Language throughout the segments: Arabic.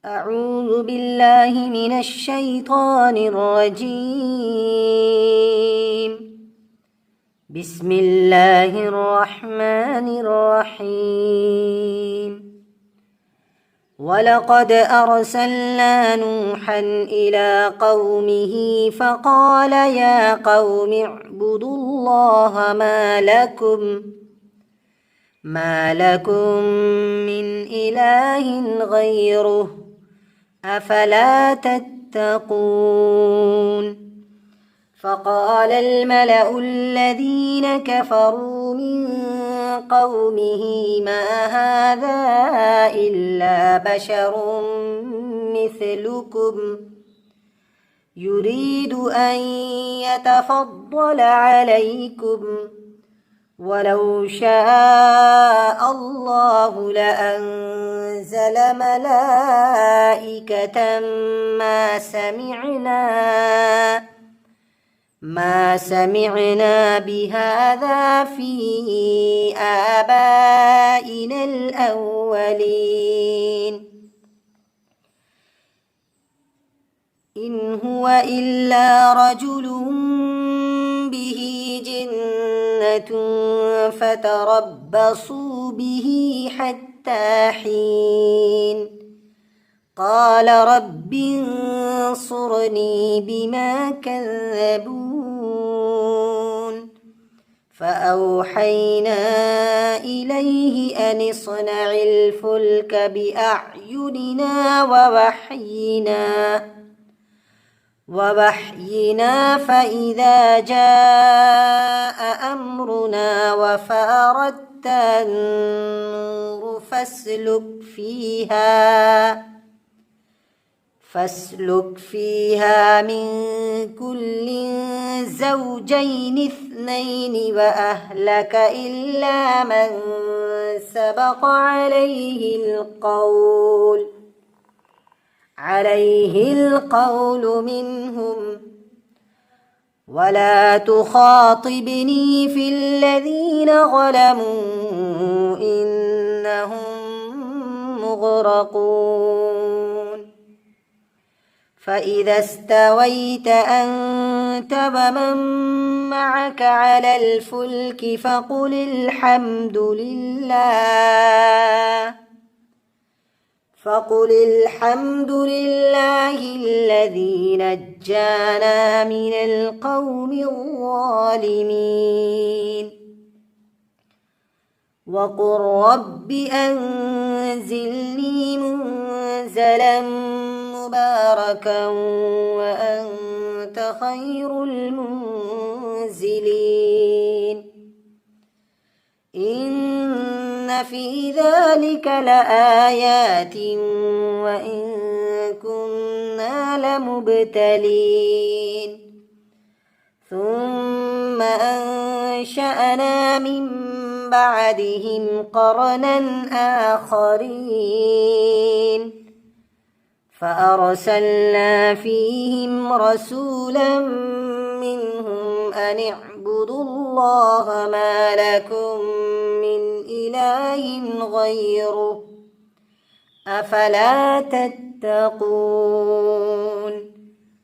أعوذ بالله من الشيطان الرجيم. بسم الله الرحمن الرحيم. ولقد أرسلنا نوحا إلى قومه فقال يا قوم اعبدوا الله ما لكم من إله غيره أفلا تتقون. فقال الملأ الذين كفروا من قومه ما هذا إلا بشر مثلكم يريد أن يتفضل عليكم ولو شاء الله لأنزل ملائكة ما سمعنا بهذا في آبائنا الأولين إن هو إلا رجل به جنة فتربصوا به حتى حين. قال رب انصرني بما كذبون. فأوحينا إليه أن اصنع الفلك بأعيننا ووحينا فإذا جاء أمرنا وفارت النور فاسلك فيها من كل زوجين اثنين وأهلك إلا من سبق عليه القول منهم ولا تخاطبني في الذين ظلموا إنهم مغرقون. فإذا استويت أنت ومن معك على الفلك فقل الحمد لله الذي نجانا من القوم الظالمين. وقل رب أنزلني منزلا مباركا وأنت خير المنزلين. إن في ذلك لآيات وإن كنا لمبتلين. ثم أنشأنا من بعدهم قرنا آخرين فأرسلنا فيهم رسولا منهم أن اعبدوا الله ما لكم من إله غيره أفلا تتقون.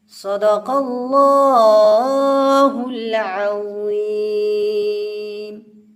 صدق الله العظيم.